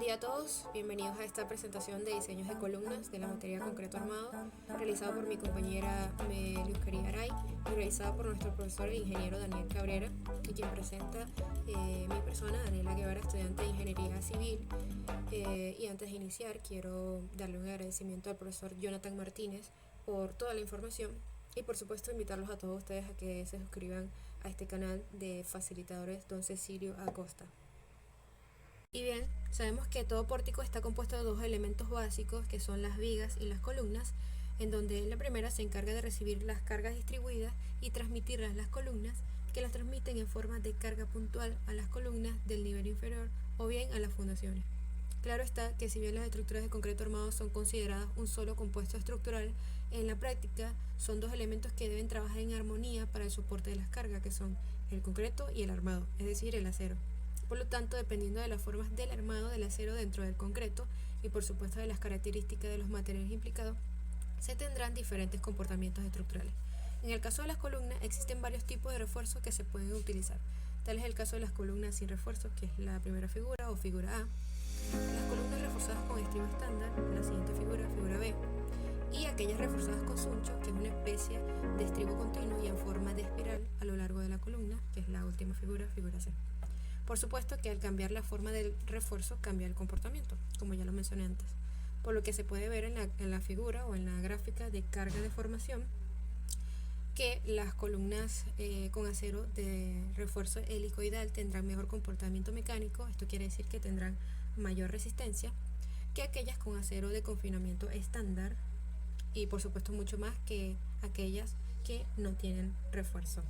día a todos, bienvenidos a esta presentación de diseños de columnas de la materia concreto armado, realizada por mi compañera Luz Caría Aray y realizada por nuestro profesor e ingeniero Daniel Cabrera, y quien presenta mi persona, Daniela Guevara, estudiante de Ingeniería Civil. Y antes de iniciar, quiero darle un agradecimiento al profesor Jonathan Martínez por toda la información y por supuesto invitarlos a todos ustedes a que se suscriban a este canal de facilitadores Don Cecilio Acosta. Y bien, sabemos que todo pórtico está compuesto de dos elementos básicos que son las vigas y las columnas, en donde la primera se encarga de recibir las cargas distribuidas y transmitirlas a las columnas, que las transmiten en forma de carga puntual a las columnas del nivel inferior o bien a las fundaciones. Claro está que si bien las estructuras de concreto armado son consideradas un solo compuesto estructural, en la práctica son dos elementos que deben trabajar en armonía para el soporte de las cargas, que son el concreto y el armado, es decir, el acero. Por lo tanto, dependiendo de las formas del armado del acero dentro del concreto y por supuesto de las características de los materiales implicados, se tendrán diferentes comportamientos estructurales. En el caso de las columnas, existen varios tipos de refuerzos que se pueden utilizar. Tal es el caso de las columnas sin refuerzos, que es la primera figura o figura A, las columnas reforzadas con estribo estándar, la siguiente figura, figura B, y aquellas reforzadas con suncho, que es una especie de estribo continuo y en forma de espiral a lo largo de la columna, que es la última figura, figura C. Por supuesto que al cambiar la forma del refuerzo cambia el comportamiento, como ya lo mencioné antes, por lo que se puede ver en la figura o en la gráfica de carga de formación que las columnas con acero de refuerzo helicoidal tendrán mejor comportamiento mecánico, esto quiere decir que tendrán mayor resistencia que aquellas con acero de confinamiento estándar y por supuesto mucho más que aquellas que no tienen refuerzo.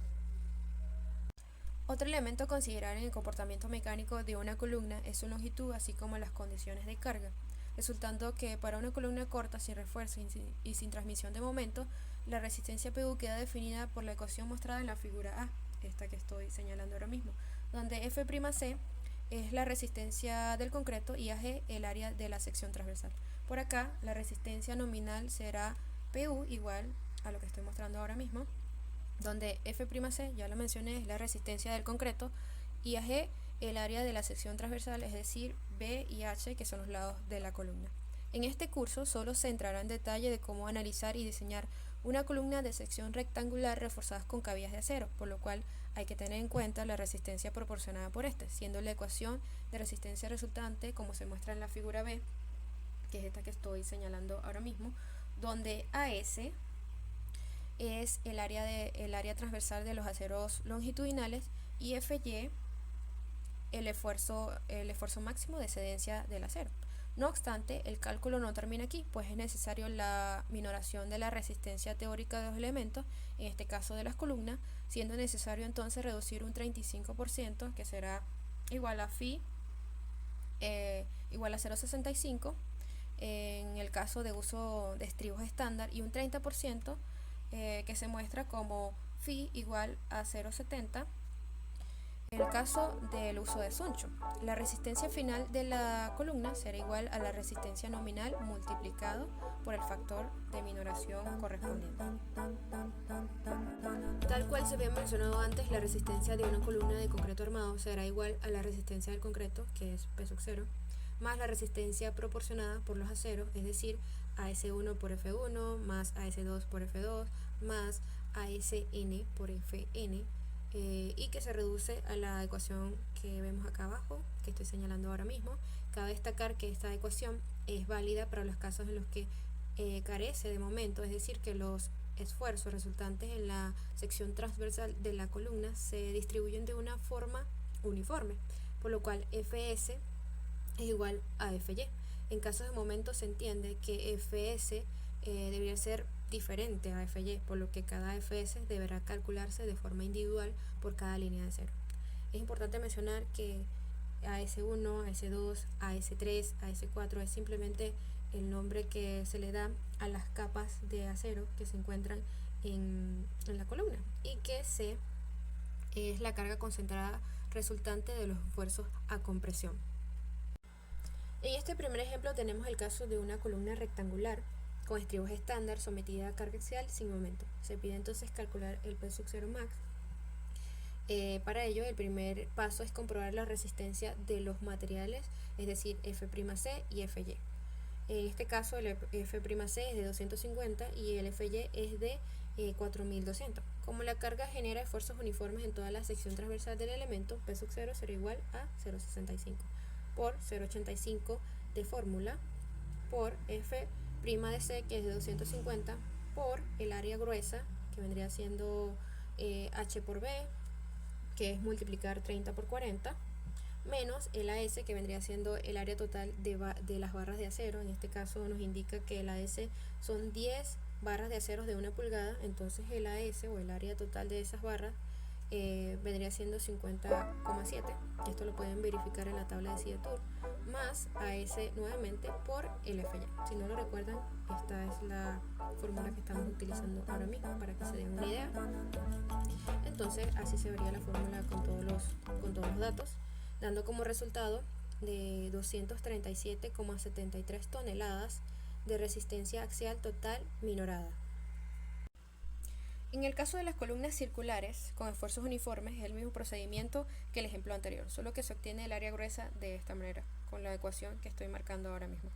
Otro elemento a considerar en el comportamiento mecánico de una columna es su longitud, así como las condiciones de carga, resultando que para una columna corta sin refuerzo y sin transmisión de momento, la resistencia PU queda definida por la ecuación mostrada en la figura A, esta que estoy señalando ahora mismo, donde F'C es la resistencia del concreto y AG el área de la sección transversal. Por acá, la resistencia nominal será PU igual a lo que estoy mostrando ahora mismo, donde F'C, ya lo mencioné, es la resistencia del concreto, y AG el área de la sección transversal, es decir, B y H, que son los lados de la columna. En este curso solo se entrará en detalle de cómo analizar y diseñar una columna de sección rectangular reforzadas con cabillas de acero, por lo cual hay que tener en cuenta la resistencia proporcionada por este, siendo la ecuación de resistencia resultante, como se muestra en la figura B, que es esta que estoy señalando ahora mismo, donde AS es el área transversal de los aceros longitudinales y Fy el esfuerzo máximo de cedencia del acero. No obstante, el cálculo no termina aquí, pues es necesario la minoración de la resistencia teórica de los elementos, en este caso de las columnas, siendo necesario entonces reducir un 35%, que será igual a Phi igual a 0,65 en el caso de uso de estribos estándar, y un 30% que se muestra como Phi igual a 0,70 en el caso del uso de suncho. La resistencia final de la columna será igual a la resistencia nominal multiplicado por el factor de minoración correspondiente. Tal cual se había mencionado antes, la resistencia de una columna de concreto armado será igual a la resistencia del concreto, que es peso cero, más la resistencia proporcionada por los aceros, es decir, AS1 por F1 más AS2 por F2 más ASN por Fn, y que se reduce a la ecuación que vemos acá abajo, que estoy señalando ahora mismo. Cabe destacar que esta ecuación es válida para los casos en los que carece de momento, es decir, que los esfuerzos resultantes en la sección transversal de la columna se distribuyen de una forma uniforme, por lo cual Fs es igual a Fy. En casos de momento se entiende que Fs debería ser diferente a Fy, por lo que cada Fs deberá calcularse de forma individual por cada línea de cero. Es importante mencionar que AS1, AS2, AS3, AS4 es simplemente el nombre que se le da a las capas de acero que se encuentran en la columna, y que C es la carga concentrada resultante de los esfuerzos a compresión. En este primer ejemplo tenemos el caso de una columna rectangular con estribos estándar sometida a carga axial sin momento. Se pide entonces calcular el P sub 0 max Para ello, el primer paso es comprobar la resistencia de los materiales, es decir, F'C y Fy. En este caso, el F'C es de 250 y el Fy es de 4200. Como la carga genera esfuerzos uniformes en toda la sección transversal del elemento, P sub 0 será igual a 0,65 por 0,85 de fórmula por F' de C, que es de 250, por el área gruesa, que vendría siendo H por B, que es multiplicar 30 por 40, menos el AS, que vendría siendo el área total de las barras de acero. En este caso nos indica que el AS son 10 barras de acero de 1 pulgada, entonces el AS o el área total de esas barras vendría siendo 50,7. Esto lo pueden verificar en la tabla de CIETUR, más AS nuevamente por el FY. Si no lo recuerdan, esta es la fórmula que estamos utilizando ahora mismo para que se den una idea. Entonces así se vería la fórmula con todos los datos, dando como resultado de 237,73 toneladas de resistencia axial total minorada. En el caso de las columnas circulares con esfuerzos uniformes es el mismo procedimiento que el ejemplo anterior, solo que se obtiene el área gruesa de esta manera, con la ecuación que estoy marcando ahora mismo.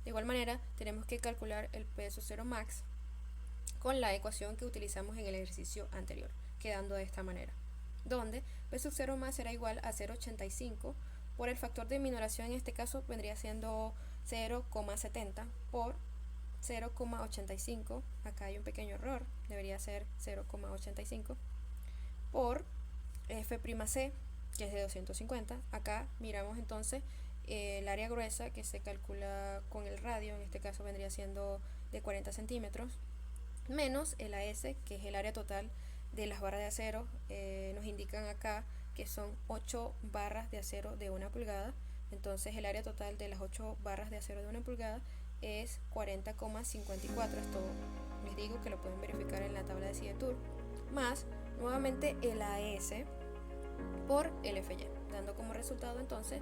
De igual manera, tenemos que calcular el peso 0 max con la ecuación que utilizamos en el ejercicio anterior, quedando de esta manera, donde P sub 0 más será igual a 0,85 por el factor de minoración, en este caso vendría siendo 0,70 por 0,85, acá hay un pequeño error, debería ser 0,85 por F'C, que es de 250. Acá miramos entonces el área gruesa, que se calcula con el radio, en este caso vendría siendo de 40 centímetros, menos el AS, que es el área total de las barras de acero. Nos indican acá que son 8 barras de acero de 1 pulgada, entonces el área total de las 8 barras de acero de 1 pulgada es 40,54. Esto les digo que lo pueden verificar en la tabla de CIETUR, más nuevamente el AS por el FY, dando como resultado entonces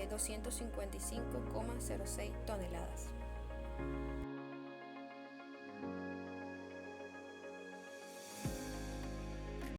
255,06 toneladas.